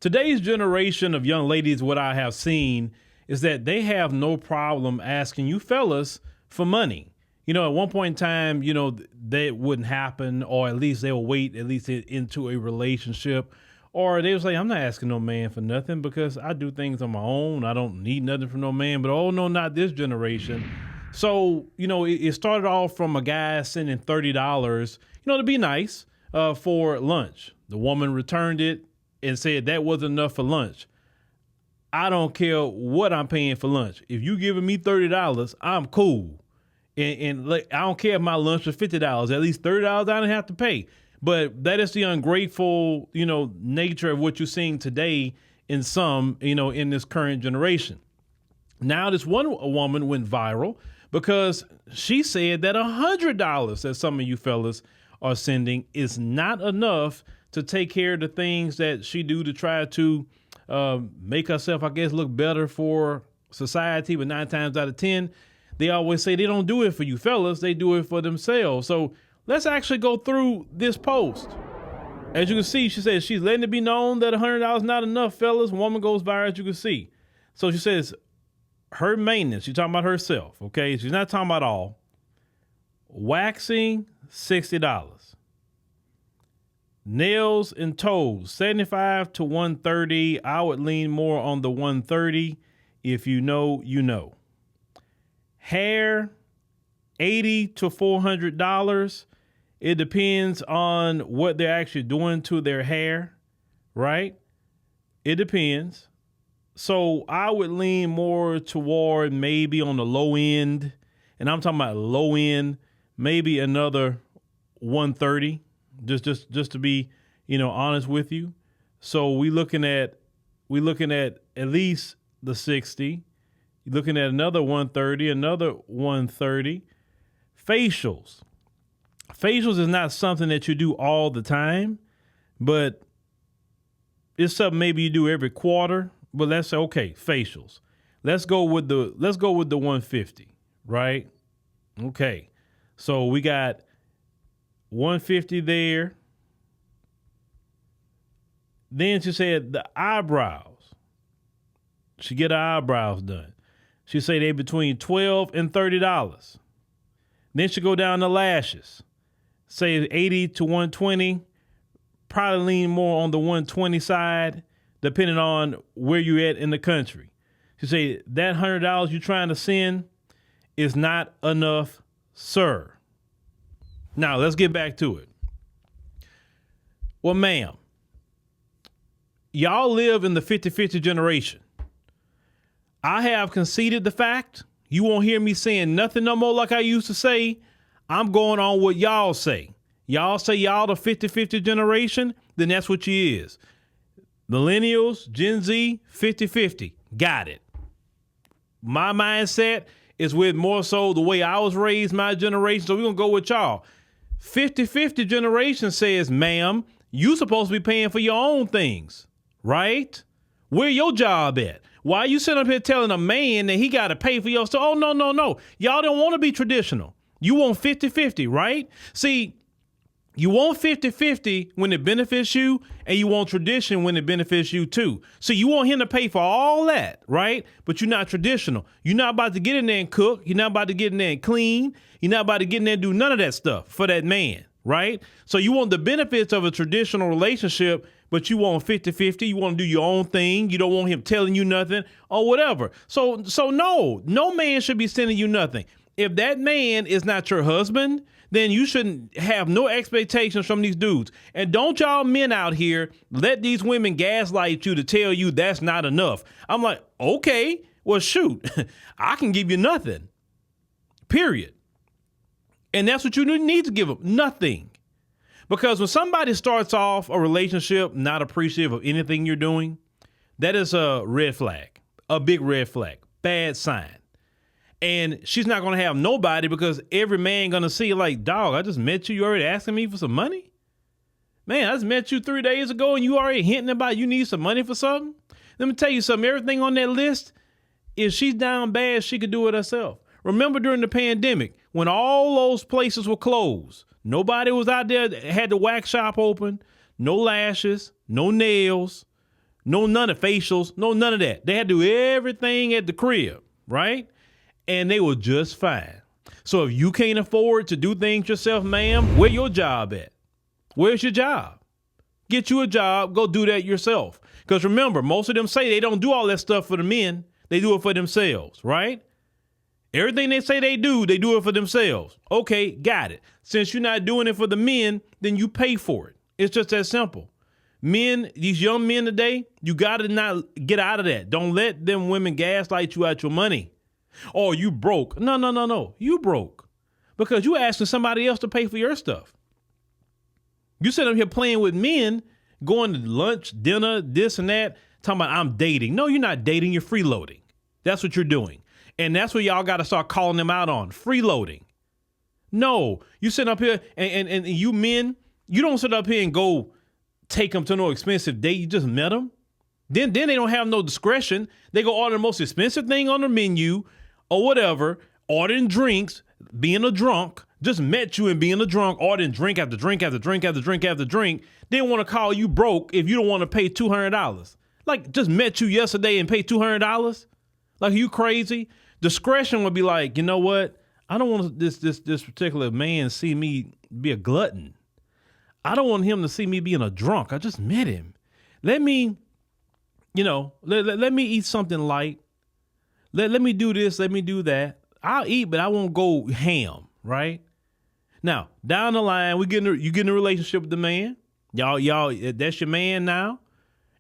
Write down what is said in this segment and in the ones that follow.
Today's generation of young ladies, what I have seen is that they have no problem asking you fellas for money. At one point in time, that wouldn't happen, or at least they'll wait at least into a relationship, or they was like, I'm not asking no man for nothing because I do things on my own. I don't need nothing from no man. But oh no, not this generation. So, it started off from a guy sending $30, to be nice, for lunch. The woman returned it and said that wasn't enough for lunch. I don't care what I'm paying for lunch. If you giving me $30, I'm cool. And I don't care if my lunch was $50. At least $30 I don't have to pay. But that is the ungrateful, nature of what you're seeing today in some, in this current generation. Now this one woman went viral because she said that $100 that some of you fellas are sending is not enough to take care of the things that she do to try to make herself, I guess, look better for society. But 9 times out of 10, they always say they don't do it for you fellas. They do it for themselves. So let's actually go through this post. As you can see, she says she's letting it be known that $100 is not enough, fellas. Woman goes viral, as you can see. So she says her maintenance, she's talking about herself, okay? She's not talking about all. Waxing, $60. Nails and toes, $75 to $130. I would lean more on the $130. If you know, you know. Hair, $80 to $400. It depends on what they're actually doing to their hair, right? It depends. So I would lean more toward maybe on the low end, and I'm talking about low end, maybe another $130. Just to be, honest with you. So we looking at least the 60. You're looking at another $130, another $130. Facials. Facials is not something that you do all the time, but it's something maybe you do every quarter. But let's say, okay, facials. Let's go with the 150, right? Okay. So we got 150 there. Then she said the eyebrows. She get her eyebrows done. She say they between $12 and $30. Then she go down to lashes. Say 80 to 120. Probably lean more on the 120 side, depending on where you at in the country. She say that $100 you're trying to send is not enough, sir. Now, let's get back to it. Well, ma'am, y'all live in the 50-50 generation. I have conceded the fact. You won't hear me saying nothing no more like I used to say. I'm going on what y'all say. Y'all say y'all the 50-50 generation, then that's what you is. Millennials, Gen Z, 50-50. Got it. My mindset is with more so the way I was raised, my generation, so we're going to go with y'all. 50-50 generation says, ma'am, you supposed to be paying for your own things, right? Where your job at? Why are you sitting up here telling a man that he got to pay for your stuff? Oh, no. Y'all don't want to be traditional. You want 50-50, right? See, you want 50-50 when it benefits you, and you want tradition when it benefits you too. So you want him to pay for all that, right? But you're not traditional. You're not about to get in there and cook. You're not about to get in there and clean. You're not about to get in there and do none of that stuff for that man, right? So you want the benefits of a traditional relationship, but you want 50-50. You want to do your own thing. You don't want him telling you nothing or whatever. So no man should be sending you nothing. If that man is not your husband, then you shouldn't have no expectations from these dudes. And don't y'all men out here let these women gaslight you to tell you that's not enough. I'm like, okay, well, shoot, I can give you nothing, period. And that's what you need to give them, nothing. Because when somebody starts off a relationship not appreciative of anything you're doing, that is a red flag, a big red flag, bad sign. And she's not going to have nobody because every man going to see like, dog, I just met you. You already asking me for some money? Man, I just met you 3 days ago and you already hinting about you need some money for something? Let me tell you something. Everything on that list, if she's down bad, she could do it herself. Remember during the pandemic when all those places were closed, nobody was out there that had the wax shop open, no lashes, no nails, No, none of facials. No, none of that. They had to do everything at the crib, right? And they were just fine. So if you can't afford to do things yourself, ma'am, where your job at? Where's your job? Get you a job. Go do that yourself. Because remember, most of them say they don't do all that stuff for the men. They do it for themselves, right? Everything they say they do it for themselves. Okay, got it. Since you're not doing it for the men, then you pay for it. It's just that simple. Men, these young men today, you got to not get out of that. Don't let them women gaslight you out your money. Oh, you broke. No. You broke because you asking somebody else to pay for your stuff. You sit up here playing with men, going to lunch, dinner, this and that, talking about I'm dating. No, you're not dating. You're freeloading. That's what you're doing. And that's what y'all got to start calling them out on. Freeloading. No, you sit up here and you men, you don't sit up here and go take them to no expensive date. You just met them. Then they don't have no discretion. They go order the most expensive thing on the menu or whatever, ordering drinks, being a drunk, just met you and being a drunk, ordering drink after drink after drink after drink after drink. Then want to call you broke if you don't want to pay $200. Like just met you yesterday and pay $200? Like, are you crazy? Discretion would be like, you know what? I don't want this particular man see me be a glutton. I don't want him to see me being a drunk. I just met him. Let me, let me eat something light. Let me do this. Let me do that. I'll eat, but I won't go ham, right? Now, down the line, you get in a relationship with the man. Y'all, that's your man now.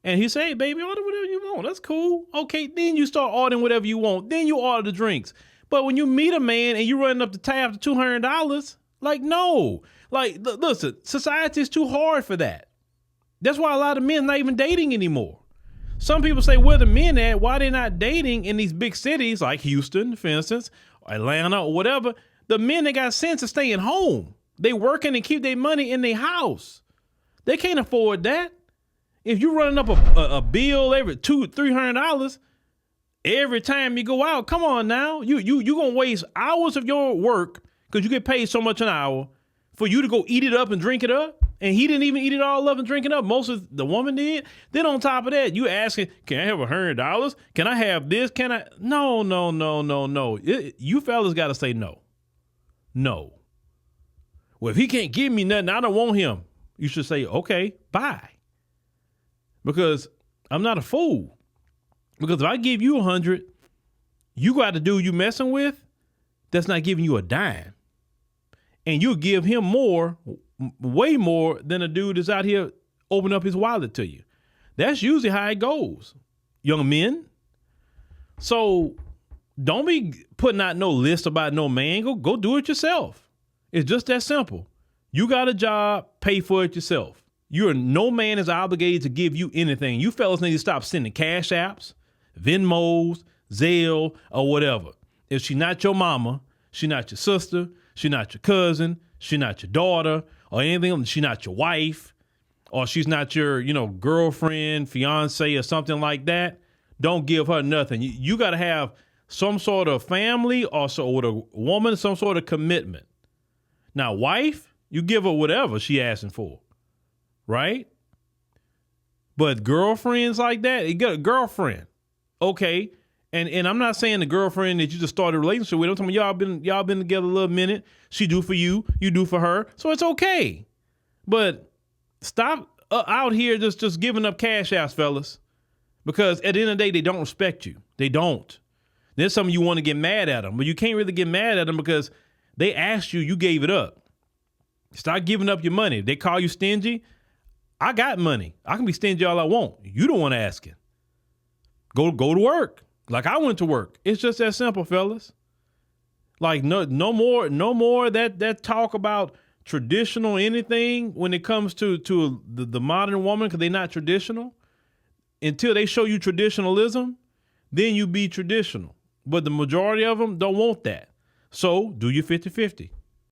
And he say, hey, baby, order whatever you want. That's cool. Okay, then you start ordering whatever you want. Then you order the drinks. But when you meet a man and you running up the tab to $200, like, no. Like, listen, society is too hard for that. That's why a lot of men not even dating anymore. Some people say, where the men at? Why they not dating in these big cities like Houston, for instance, Atlanta or whatever? The men, they got sense of staying home. They working and keep their money in their house. They can't afford that. If you running up a bill every $200-$300 every time you go out, come on now. You gonna waste hours of your work because you get paid so much an hour for you to go eat it up and drink it up. And he didn't even eat it all up and drink it up. Most of the woman did. Then on top of that, you asking, can I have $100? Can I have this? Can I? No. You fellas got to say no. No. Well, if he can't give me nothing, I don't want him. You should say, okay, bye. Because I'm not a fool. Because if I give you 100, you got the dude you messing with that's not giving you a dime. And you'll give him more, way more than a dude that's out here opening up his wallet to you. That's usually how it goes, young men. So don't be putting out no list about no man. Go do it yourself. It's just that simple. You got a job, pay for it yourself. No man is obligated to give you anything. You fellas need to stop sending cash apps, Venmos, Zelle, or whatever. If she's not your mama, she's not your sister, she's not your cousin, she's not your daughter, or anything. She's not your wife, or she's not your, girlfriend, fiance, or something like that. Don't give her nothing. You got to have some sort of family or so with a woman, some sort of commitment. Now, wife, you give her whatever she asking for, right? But girlfriends like that, you got a girlfriend, okay? And I'm not saying the girlfriend that you just started a relationship with. I'm talking about y'all been together a little minute. She do for you, you do for her, so it's okay. But stop out here just giving up cash apps, fellas, because at the end of the day, they don't respect you. They don't. There's some of you want to get mad at them, but you can't really get mad at them because they asked you, you gave it up. Stop giving up your money. They call you stingy. I got money. I can be stingy all I want. You don't want to ask it. Go to work. Like I went to work. It's just that simple, fellas. Like no more that talk about traditional anything when it comes to the modern woman, because they're not traditional. Until they show you traditionalism, then you be traditional. But the majority of them don't want that. So do your 50-50.